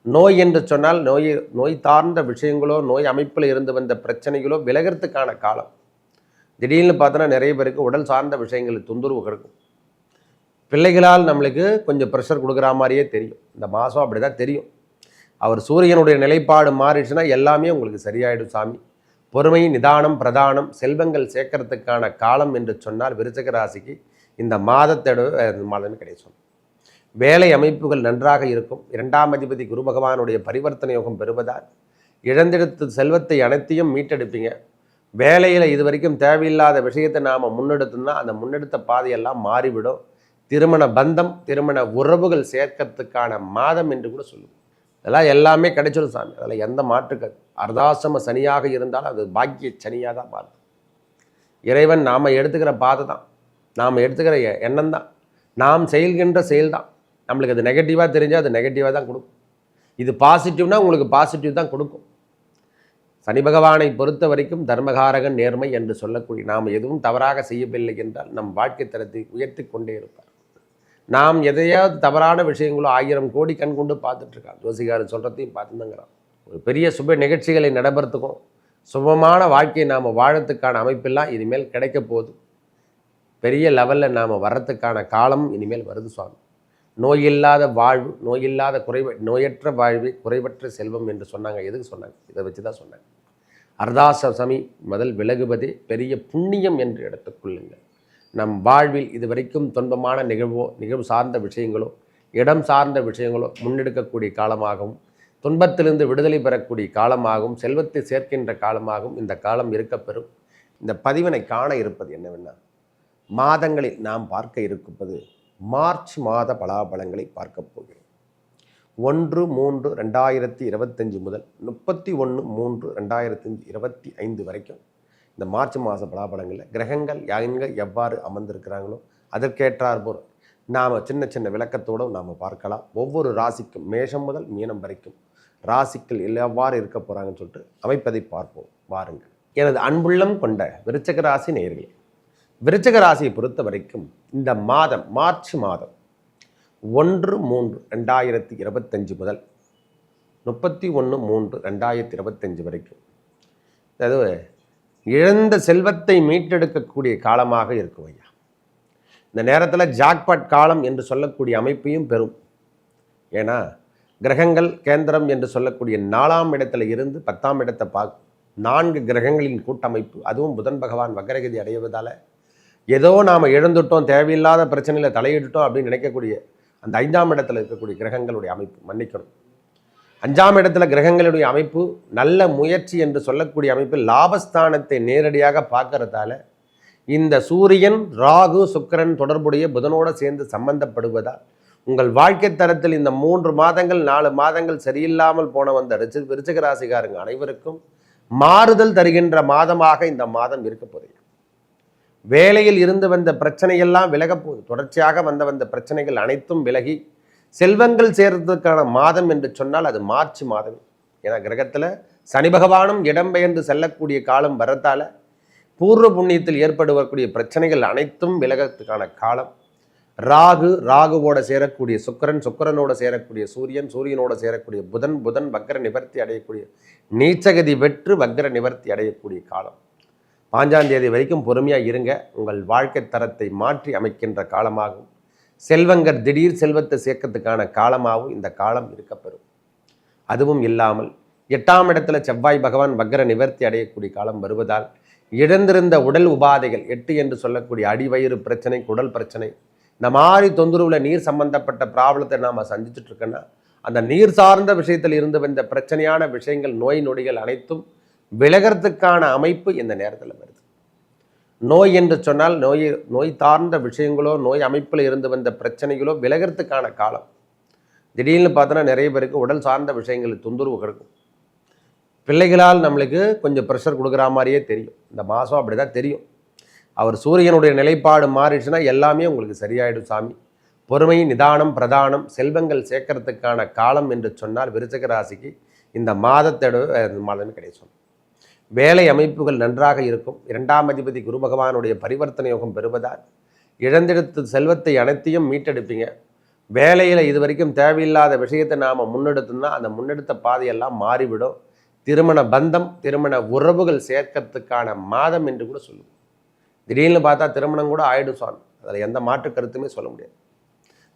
நோய் என்று சொன்னால் நோய் சார்ந்த விஷயங்களோ, நோய் அமைப்பில் இருந்து வந்த பிரச்சனைகளோ விலகிறதுக்கான காலம். திடீர்னு பார்த்தோன்னா நிறைய பேருக்கு உடல் சார்ந்த விஷயங்கள் தொந்தரவு கிடைக்கும். பிள்ளைகளால் நம்மளுக்கு கொஞ்சம் ப்ரெஷர் கொடுக்குற மாதிரியே தெரியும். இந்த மாதம் அப்படி தான் தெரியும். அவர் சூரியனுடைய நிலைப்பாடு மாறிடுச்சுன்னா எல்லாமே உங்களுக்கு சரியாயிடும் சாமி. பொறுமை, நிதானம், பிரதானம், செல்வங்கள் சேர்க்கறதுக்கான காலம் என்று சொன்னால் விருச்சிக ராசிக்கு இந்த மாதமே கிடைக்கும். வேலை அமைப்புகள் நன்றாக இருக்கும். 2ஆம் அதிபதி குரு பகவானுடைய பரிவர்த்தனை யோகம் பெறுவதால் இழந்தெடுத்த செல்வத்தை அனைத்தையும் மீட்டெடுப்பீங்க. வேலையில் இது வரைக்கும் தேவையில்லாத விஷயத்தை நாம் முன்னெடுத்தோம்னா அந்த முன்னெடுத்த பாதையெல்லாம் மாறிவிடும். திருமண பந்தம், திருமண உறவுகள் சேர்க்கறதுக்கான மாதம் என்று கூட சொல்லுவோம். இதெல்லாம் எல்லாமே கிடைச்சிடும் சாமி. அதில் எந்த மாற்றுக்கள் அர்த்தாசிரம சனியாக இருந்தாலும் அது பாக்கிய சனியாக தான் பார்த்து. இறைவன் நாம் எடுத்துக்கிற பாதை தான், நாம் எடுத்துக்கிற எண்ணம் தான், நாம் செய்கின்ற செயல் தான். நம்மளுக்கு அது நெகட்டிவாக தெரிஞ்சால் அது நெகட்டிவாக தான் கொடுக்கும். இது பாசிட்டிவ்னா உங்களுக்கு பாசிட்டிவ் தான் கொடுக்கும். சனி பகவானை பொறுத்த வரைக்கும் தர்மகாரகன், நேர்மை என்று சொல்லக்கூடிய நாம் எதுவும் தவறாக செய்யவில்லை என்றால் நம் வாழ்க்கை தரத்தை உயர்த்தி கொண்டே இருப்பார். நாம் எதையாவது தவறான விஷயங்களோ 1000 கோடி கண் கொண்டு பார்த்துட்ருக்கான். ஜோசிகாரன் சொல்கிறதையும் பார்த்துருந்துங்கிறான். ஒரு பெரிய சுப நிகழ்ச்சிகளை நடைபெறத்துக்கும் சுபமான வாழ்க்கையை நாம் வாழறதுக்கான அமைப்பெல்லாம் இனிமேல் கிடைக்க போகுது. பெரிய லெவலில் நாம் வர்றதுக்கான காலம் இனிமேல் வருது சுவாமி. நோயில்லாத வாழ்வு, நோயில்லாத நோயற்ற வாழ்வு, குறைவற்ற செல்வம் என்று சொன்னாங்க. எதுக்கு சொன்னாங்க? இதை வச்சு தான் சொன்னாங்க. அர்த்தாசிரமி முதல் விலகுவதே பெரிய புண்ணியம் என்று எடுத்துக்கொள்ளுங்கள். நம் வாழ்வில் இதுவரைக்கும் துன்பமான நிகழ்வு சார்ந்த விஷயங்களோ, இடம் சார்ந்த விஷயங்களோ முன்னெடுக்கக்கூடிய காலமாகவும், துன்பத்திலிருந்து விடுதலை பெறக்கூடிய காலமாகவும், செல்வத்தை சேர்க்கின்ற காலமாகவும் இந்த காலம் இருக்கப்பெறும். இந்த பதிவினை காண இருப்பது என்னவென்னா, மாதங்களில் நாம் பார்க்க இருப்பது மார்ச் மாத பலாபலங்களை பார்க்க போகிறோம். 1/3/2025 முதல் 31/3/2025 வரைக்கும் இந்த மார்ச் மாத பலாபலங்களில் கிரகங்கள் எவ்வாறு அமர்ந்திருக்கிறாங்களோ அதற்கேற்றாற்போல் நாம் சின்ன சின்ன விளக்கத்தோடு நாம் பார்க்கலாம். ஒவ்வொரு ராசிக்கும் மேஷம் முதல் மீனம் வரைக்கும் ராசிகள் எவ்வாறு இருக்க போகிறாங்கன்னு சொல்லிட்டு அமைப்பதை பார்ப்போம். வாருங்கள். எனது அன்புள்ளம் கொண்ட விருச்சிக ராசி நேயர்களே, விருச்சிக ராசியை பொறுத்த வரைக்கும் இந்த மாதம் மார்ச் மாதம் 1/3/2025 முதல் 31/3/2025 வரைக்கும், அதாவது இழந்த செல்வத்தை மீட்டெடுக்கக்கூடிய காலமாக இருக்கும் ஐயா. இந்த நேரத்தில் ஜாக்பாட் காலம் என்று சொல்லக்கூடிய அமைப்பையும் பெறும். ஏன்னா கிரகங்கள் கேந்திரம் என்று சொல்லக்கூடிய 4ஆம் இடத்துல இருந்து 10ஆம் இடத்தை பார்க்கும். 4 கிரகங்களின் கூட்டமைப்பு, அதுவும் புதன் பகவான் வக்ரகதி அடைவதால் ஏதோ நாம் இழந்துட்டோம், தேவையில்லாத பிரச்சனையில் தலையிட்டுட்டோம் அப்படின்னு நினைக்கக்கூடிய அந்த 5ஆம் இடத்துல இருக்கக்கூடிய கிரகங்களுடைய அமைப்பு, மன்னிக்கணும், 5ஆம் இடத்துல கிரகங்களுடைய அமைப்பு நல்ல முயற்சி என்று சொல்லக்கூடிய அமைப்பில் லாபஸ்தானத்தை நேரடியாக பார்க்கறதால இந்த சூரியன், ராகு, சுக்கிரன் தொடர்புடைய புதனோடு சேர்ந்து சம்பந்தப்படுவதால் உங்கள் வாழ்க்கை தரத்தில் இந்த 3 மாதங்கள் 4 மாதங்கள் சரியில்லாமல் போன வந்த விருச்சிக ராசிக்காரங்க அனைவருக்கும் மாறுதல் தருகின்ற மாதமாக இந்த மாதம் இருக்க போகுது. வேலையில் இருந்து வந்த பிரச்சனையெல்லாம் விலகப் போகுது. தொடர்ச்சியாக வந்த பிரச்சனைகள் அனைத்தும் விலகி செல்வங்கள் சேர்றதுக்கான மாதம் என்று சொன்னால் அது மார்ச் மாதம். ஏன்னா கிரகத்தில் சனி பகவானும் இடம்பெயர்ந்து செல்லக்கூடிய காலம் வரத்தால பூர்வ புண்ணியத்தில் ஏற்படுவக்கூடிய பிரச்சனைகள் அனைத்தும் விலகத்துக்கான காலம். ராகுவோட சேரக்கூடிய சுக்கிரன், சுக்கிரனோட சேரக்கூடிய சூரியன், சூரியனோட சேரக்கூடிய புதன் வக்ர நிவர்த்தி அடையக்கூடிய நீச்சகதி வெற்று வக்ர நிவர்த்தி அடையக்கூடிய காலம். 5ஆம் தேதி வரைக்கும் பொறுமையாக இருங்க. உங்கள் வாழ்க்கை தரத்தை மாற்றி அமைக்கின்ற காலமாகும். செல்வங்கள் திடீர் செல்வத்தை சேர்க்கறதுக்கான காலமாகவும் இந்த காலம் இருக்கப்பெறும். அதுவும் இல்லாமல் 8ஆம் இடத்துல செவ்வாய் பகவான் வக்ர நிவர்த்தி அடையக்கூடிய காலம் வருவதால் இழந்திருந்த உடல் உபாதைகள், 8 என்று சொல்லக்கூடிய அடிவயிறு பிரச்சனை, குடல் பிரச்சனை, இந்த மாதிரி தொந்தரவுல நீர் சம்பந்தப்பட்ட ப்ராப்ளத்தை நாம் சந்திச்சுட்டு இருக்கோன்னா அந்த நீர் சார்ந்த விஷயத்தில் இருந்து வந்த பிரச்சனையான விஷயங்கள், நோய் நொடிகள் அனைத்தும் விலகிறதுக்கான அமைப்பு இந்த நேரத்தில் வருது. நோய் என்று சொன்னால் நோய் சார்ந்த விஷயங்களோ, நோய் அமைப்பில் இருந்து வந்த பிரச்சனைகளோ விலகிறதுக்கான காலம். திடீர்னு பார்த்தோன்னா நிறைய பேருக்கு உடல் சார்ந்த விஷயங்கள் தொந்தரவு கிடைக்கும். பிள்ளைகளால் நம்மளுக்கு கொஞ்சம் ப்ரெஷர் கொடுக்குற மாதிரியே தெரியும். இந்த மாதம் அப்படி தான் தெரியும். அவர் சூரியனுடைய நிலைப்பாடு மாறிடுச்சுன்னா எல்லாமே உங்களுக்கு சரியாயிடும் சாமி. பொறுமை, நிதானம், பிரதானம், செல்வங்கள் சேர்க்கறதுக்கான காலம் என்று சொன்னால் விருச்சிக ராசிக்கு இந்த மாதமே கிடைக்கும். வேலை அமைப்புகள் நன்றாக இருக்கும். 2ஆம் அதிபதி குரு பகவானுடைய பரிவர்த்தனை யோகம் பெறுவதால் இழந்தெடுத்த செல்வத்தை அனைத்தையும் மீட்டெடுப்பீங்க. வேலையில் இது வரைக்கும் தேவையில்லாத விஷயத்தை நாம் முன்னெடுத்தோம்னா அந்த முன்னெடுத்த பாதையெல்லாம் மாறிவிடும். திருமண பந்தம், திருமண உறவுகள் சேர்க்கறதுக்கான மாதம் என்று கூட சொல்லுவோம். திடீர்னு பார்த்தா திருமணம் கூட ஆயிடும் சுவாமி. அதில் எந்த மாற்று கருத்துமே சொல்ல முடியாது.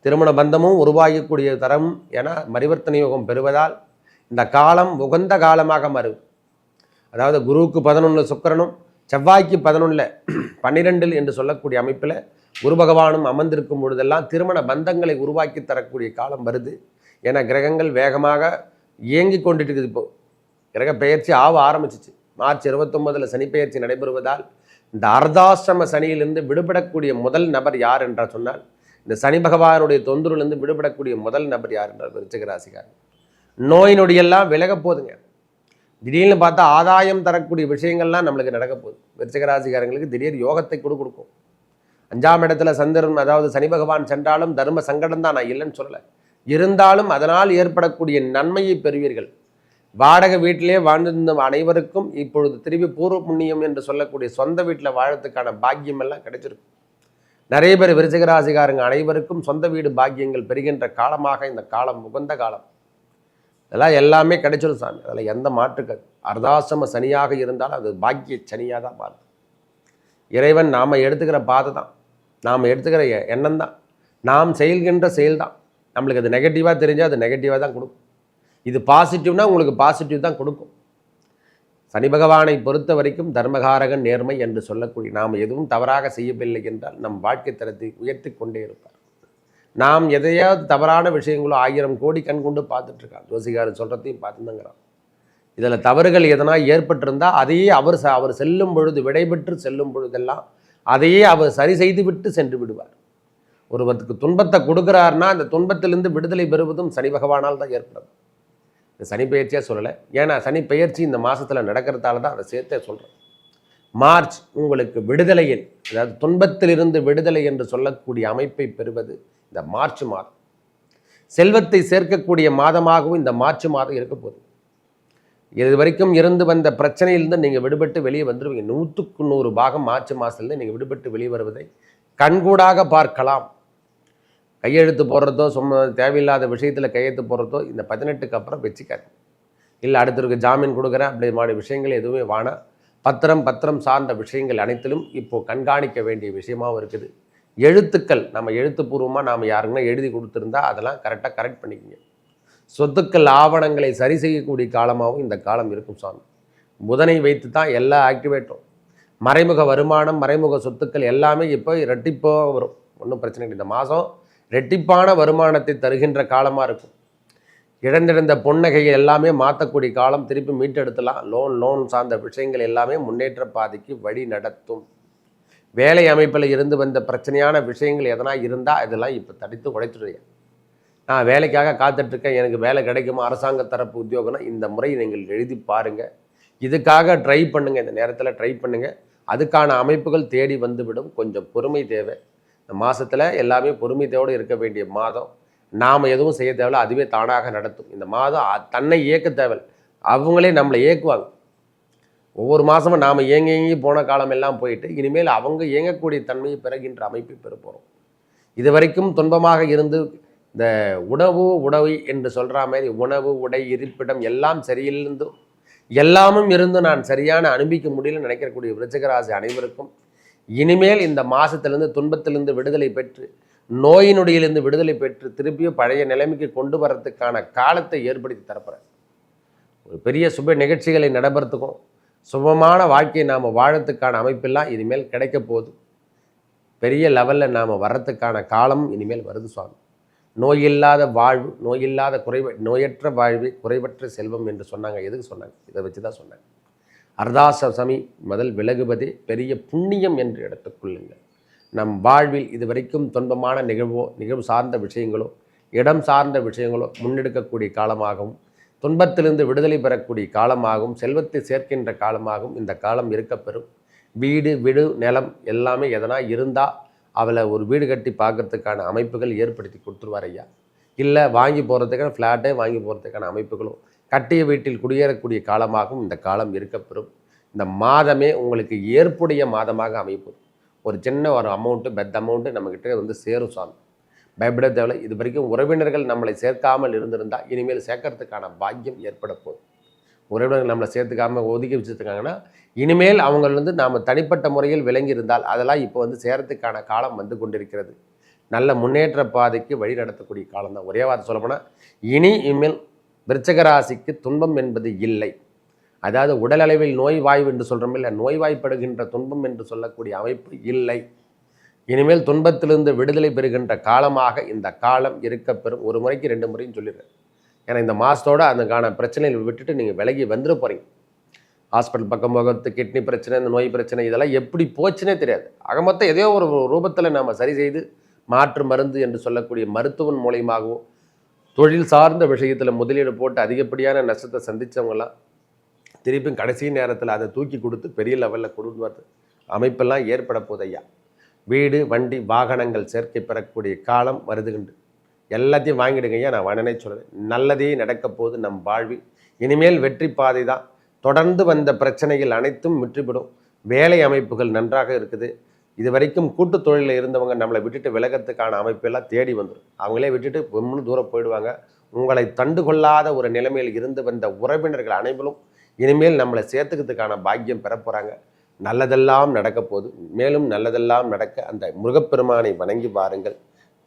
திருமண பந்தமும் உருவாகக்கூடிய தரம் என மரிவர்த்தனை யோகம் பெறுவதால் இந்த காலம் உகந்த காலமாக மாறும். அதாவது குருவுக்கு 11 சுக்கிரனும் செவ்வாய்க்கு 11 12 என்று சொல்லக்கூடிய அமைப்பில் குரு பகவானும் அமர்ந்திருக்கும் பொழுதெல்லாம் திருமண பந்தங்களை உருவாக்கி தரக்கூடிய காலம் வருது. ஏன்னா கிரகங்கள் வேகமாக இயங்கி கொண்டுட்டு இருக்குது. இப்போ கிரக பெயர்ச்சி ஆரம்பிச்சிச்சு. மார்ச் 29 சனி பெயர்ச்சி நடைபெறுவதால் இந்த அர்த்தாசிரம சனியிலிருந்து விடுபடக்கூடிய முதல் நபர் யார் என்றால் சொன்னால், இந்த சனி பகவானுடைய தொந்தரவிலிருந்து விடுபடக்கூடிய முதல் நபர் யார் என்றால் விருச்சிக ராசிக்காரர். நோய் நொடியெல்லாம் விலக போதுங்க. திடீர்னு பார்த்தா ஆதாயம் தரக்கூடிய விஷயங்கள்லாம் நம்மளுக்கு நடக்க போகுது. விருச்சிக ராசிக்காரங்களுக்கு திடீர் யோகத்தை கொடுக்கும். 5ஆம் இடத்துல சந்திரன், அதாவது சனி பகவான் சென்றாலும் தர்ம சங்கடம் தான், நான் இல்லைன்னு சொல்லலை. இருந்தாலும் அதனால் ஏற்படக்கூடிய நன்மையை பெறுவீர்கள். வாடகை வீட்டிலே வாழ்ந்திருந்த அனைவருக்கும் இப்பொழுது திருப்பி பூர்வ புண்ணியம் என்று சொல்லக்கூடிய சொந்த வீட்டில் வாழறதுக்கான பாக்கியம் எல்லாம் கிடைச்சிருக்கும். நிறைய பேர் விருச்சிக ராசிக்காரங்க அனைவருக்கும் சொந்த வீடு பாக்கியங்கள் பெறுகின்ற காலமாக இந்த காலம் உகந்த காலம். இதெல்லாம் எல்லாமே கிடைச்சிடும் சாமி. அதில் எந்த மாற்றுக்கள். அர்த்தாசிரம சனியாக இருந்தாலும் அது பாக்கிய சனியாக தான் மாறும். இறைவன் நாம் எடுத்துக்கிற பாதை தான், நாம் எடுத்துக்கிற எண்ணம் தான், நாம் செயல்கின்ற செயல் தான். நம்மளுக்கு அது நெகட்டிவாக தெரிஞ்சால் அது நெகட்டிவாக தான் கொடுக்கும். இது பாசிட்டிவ்னா உங்களுக்கு பாசிட்டிவ் தான் கொடுக்கும். சனி பகவானை பொறுத்த வரைக்கும் தர்மகாரகன், நேர்மை என்று சொல்லக்கூடிய நாம் எதுவும் தவறாக செய்யவில்லை என்றால் நம் வாழ்க்கை தரத்தை உயர்த்தி கொண்டே இருப்பார். நாம் எதையாவது தவறான விஷயங்களோ 1000 கோடி கண் கொண்டு பார்த்துட்ருக்கான். ஜோசிகாரன் சொல்கிறதையும் பார்த்துருங்கிறான். இதில் தவறுகள் எதனா ஏற்பட்டிருந்தால் அதையே அவர் செல்லும் பொழுது, விடைபெற்று செல்லும் பொழுதெல்லாம் அதையே அவர் சரி செய்து விட்டு சென்று விடுவார். ஒருவருக்கு துன்பத்தை கொடுக்குறாருன்னா அந்த துன்பத்திலிருந்து விடுதலை பெறுவதும் சனி பகவானால் தான் ஏற்படும். இந்த சனி பெயர்ச்சியாக சொல்லலை, ஏன்னா சனி பெயர்ச்சி இந்த மாதத்தில் நடக்கிறதால தான் அதை சேர்த்தே சொல்கிறேன். மார்ச் உங்களுக்கு விடுதலையில், அதாவது துன்பத்திலிருந்து விடுதலை என்று சொல்லக்கூடிய அமைப்பை பெறுவது இந்த மார்ச் மாதம். செல்வத்தை சேர்க்கக்கூடிய மாதமாகவும் இந்த மார்ச் மாதம் இருக்க போகுது. இது வரைக்கும் இருந்து வந்த பிரச்சனையிலிருந்து நீங்கள் விடுபட்டு வெளியே வந்துடுவீங்க. 100க்கு 100 பாகம் மார்ச் மாதத்துலேருந்து நீங்கள் விடுபட்டு வெளியே வருவதை கண்கூடாக பார்க்கலாம். கையெழுத்து போடுறதோ, தேவையில்லாத விஷயத்தில் கையெழுத்து போடுறதோ இந்த 18க்கு அப்புறம் வச்சுக்காது. இல்லை அடுத்தருக்கு ஜாமீன் கொடுக்குறேன் அப்படி மாதிரி விஷயங்கள் எதுவுமே வேணாம். பத்திரம் சார்ந்த விஷயங்கள் அனைத்திலும் இப்போது கண்காணிக்க வேண்டிய விஷயமாகவும் இருக்குது. எழுத்துக்கள் நம்ம எழுத்துப்பூர்வமாக நாம் யாருங்கன்னா எழுதி கொடுத்துருந்தா அதெல்லாம் கரெக்ட் பண்ணிக்கோங்க. சொத்துக்கள் ஆவணங்களை சரி செய்யக்கூடிய காலமாகவும் இந்த காலம் இருக்கும் சாமி. புதனை வைத்து தான் எல்லா ஆக்டிவேட்டும். மறைமுக வருமானம், மறைமுக சொத்துக்கள் எல்லாமே இப்போ ரெட்டிப்பாக வரும். ஒன்றும் பிரச்சனை இல்லை. இந்த மாதம் ரெட்டிப்பான வருமானத்தை தருகின்ற காலமாக இருக்கும். இழந்திருந்த பொன்னகையை எல்லாமே மாற்றக்கூடிய காலம், திருப்பி மீட்டெடுத்தலாம். லோன் சார்ந்த விஷயங்கள் எல்லாமே முன்னேற்ற பாதைக்கு வழி நடத்தும். வேலை அமைப்பில் இருந்து வந்த பிரச்சனையான விஷயங்கள் எதனா இருந்தால் இதெல்லாம் இப்போ தடுத்து உடைத்துடுங்க. நான் வேலைக்காக காத்துட்ருக்கேன், எனக்கு வேலை கிடைக்குமா, அரசாங்க தரப்பு உத்தியோகம்னா இந்த முறை நீங்கள் எழுதி பாருங்கள். இதுக்காக ட்ரை பண்ணுங்கள், இந்த நேரத்தில் ட்ரை பண்ணுங்கள். அதுக்கான அமைப்புகள் தேடி வந்துவிடும். கொஞ்சம் பொறுமை தேவை. இந்த மாதத்தில் எல்லாமே பொறுமைத்தோடு இருக்க வேண்டிய மாதம். நாம் எதுவும் செய்ய தேவையில்ல, அதுவே தானாக நடத்தும். இந்த மாதம் தன்னை இயக்க தேவை, அவங்களே நம்மளை இயக்குவாங்க. ஒவ்வொரு மாதமும் நாம் இயங்கி போன காலம் எல்லாம் போயிட்டு இனிமேல் அவங்க இயங்கக்கூடிய தன்மையை பெறுகின்ற அமைப்பை பெறப்போகிறோம். இது வரைக்கும் துன்பமாக இருந்து இந்த உணவு என்று சொல்கிற மாதிரி உணவு, உடை, இருப்பிடம் எல்லாம் சரியில்லைந்தும் எல்லாமும் இருந்து நான் சரியான அனுபவிக்க முடியலன்னு நினைக்கக்கூடிய விருச்சிக ராசி அனைவருக்கும் இனிமேல் இந்த மாதத்திலிருந்து துன்பத்திலிருந்து விடுதலை பெற்று, நோயினுடையிலிருந்து விடுதலை பெற்று திருப்பியும் பழைய நிலைமைக்கு கொண்டு வரத்துக்கான காலத்தை ஏற்படுத்தி தரப்போகிறேன். ஒரு பெரிய சுப நிகழ்ச்சிகளை நடைபெறத்துக்கும் சுபமான வாழ்க்கையை நாம் வாழறதுக்கான அமைப்பெல்லாம் இனிமேல் கிடைக்க போகுது. பெரிய லெவலில் நாம் வர்றதுக்கான காலம் இனிமேல் வருது சுவாமி. நோயில்லாத வாழ்வு, நோயற்ற வாழ்வு, குறைவற்ற செல்வம் என்று சொன்னாங்க. எதுக்கு சொன்னாங்க? இதை வச்சு தான் சொன்னாங்க. அர்த்தாசிரமி முதல் விலகுவதே பெரிய புண்ணியம் என்று எடுத்துக்கொள்ளுங்கள். நம் வாழ்வில் இதுவரைக்கும் துன்பமான நிகழ்வு சார்ந்த விஷயங்களோ, இடம் சார்ந்த விஷயங்களோ முன்னெடுக்கக்கூடிய காலமாகவும், துன்பத்திலிருந்து விடுதலை பெறக்கூடிய காலமாகவும், செல்வத்தை சேர்க்கின்ற காலமாகவும் இந்த காலம் இருக்கப்பெறும். வீடு நிலம் எல்லாமே எதனா இருந்தால் அவளை ஒரு வீடு கட்டி பார்க்கறதுக்கான அமைப்புகள் ஏற்படுத்தி கொடுத்துருவார் ஐயா. இல்லை வாங்கி போகிறதுக்கான ஃப்ளாட்டே வாங்கி போகிறதுக்கான அமைப்புகளும், கட்டிய வீட்டில் குடியேறக்கூடிய காலமாகவும் இந்த காலம் இருக்கப்பெறும். இந்த மாதமே உங்களுக்கு ஏற்புடைய மாதமாக அமைப்போம். ஒரு சின்ன ஒரு அமௌண்ட்டு, பெத் அமௌண்ட்டு நம்மக்கிட்ட வந்து சேரும் சாமி. பயப்பட தேவையில்லை. இது வரைக்கும் உறவினர்கள் நம்மளை சேர்க்காமல் இருந்திருந்தால் இனிமேல் சேர்க்கறதுக்கான பாக்கியம் ஏற்பட போகுது. உறவினர்கள் நம்மளை சேர்த்துக்காமல் ஒதுக்கி வச்சுருக்காங்கன்னா இனிமேல் அவங்க நாம் தனிப்பட்ட முறையில் விளங்கி இருந்தால் அதெல்லாம் இப்போ சேரத்துக்கான காலம் வந்து கொண்டிருக்கிறது. நல்ல முன்னேற்ற பாதைக்கு வழி நடத்தக்கூடிய காலம் தான். ஒரே வார்த்தை சொல்லப்போனால் இனிமேல் விருச்சிக ராசிக்கு துன்பம் என்பது இல்லை. அதாவது உடல் அளவில் நோய்வாய்வு என்று சொல்கிறோம் இல்லை, நோய்வாய்ப்படுகின்ற துன்பம் என்று சொல்லக்கூடிய அமைப்பு இல்லை. இனிமேல் துன்பத்திலிருந்து விடுதலை பெறுகின்ற காலமாக இந்த காலம் இருக்கப்பெறும். ஒரு முறைக்கு 2 முறையும் சொல்லிடுறேன். ஏன்னா இந்த மாதத்தோடு அதுக்கான பிரச்சனைகள் விட்டுட்டு நீங்கள் விலகி வந்துட போகிறீங்க. ஹாஸ்பிட்டல் பக்கம் போகிறது, கிட்னி பிரச்சனை, இந்த நோய் பிரச்சனை, இதெல்லாம் எப்படி போச்சுன்னே தெரியாது. ஆக மொத்தம் ஏதோ ஒரு ரூபத்தில் நம்ம சரி செய்து மாற்று மருந்து என்று சொல்லக்கூடிய மருத்துவன் மூலியமாகவோ தொழில் சார்ந்த விஷயத்தில் முதலீடு போட்டு அதிகப்படியான நஷ்டத்தை சந்தித்தவங்களாம் திருப்பியும் கடைசி நேரத்தில் அதை தூக்கி கொடுத்து பெரிய லெவலில் கொண்டு வரது அமைப்பெல்லாம் ஏற்பட போகுது ஐயா. வீடு, வண்டி, வாகனங்கள் சேர்க்கை பெறக்கூடிய காலம் வருதுகின்று. எல்லாத்தையும் வாங்கிடுங்க ஐயா. நான் வனனே சொல்கிறேன், நல்லதே நடக்க போது நம் வாழ்வில். இனிமேல் வெற்றி பாதை தான். தொடர்ந்து வந்த பிரச்சனைகள் அனைத்தும் முற்றிவிடும். வேலை அமைப்புகள் நன்றாக இருக்குது. இது வரைக்கும் கூட்டு தொழிலில் இருந்தவங்க நம்மளை விட்டுட்டு விலகத்துக்கான அமைப்பெல்லாம் தேடி வந்துடும். அவங்களே விட்டுட்டு ரொம்ப தூரம் போயிடுவாங்க. உங்களை தண்டு கொள்ளாத ஒரு நிலைமையில் இருந்து வந்த உறவினர்கள் அனைவரும் இனிமேல் நம்மளை சேர்த்துக்கிறதுக்கான பாக்கியம் பெற போகிறாங்க. நல்லதெல்லாம் நடக்க போது. மேலும் நல்லதெல்லாம் நடக்க அந்த முருகப்பெருமானை வணங்கி பாருங்கள்.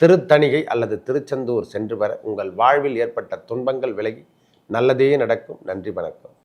திருத்தணிகை அல்லது திருச்செந்தூர் சென்று வர உங்கள் வாழ்வில் ஏற்பட்ட துன்பங்கள் விலகி நல்லதே நடக்கும். நன்றி, வணக்கம்.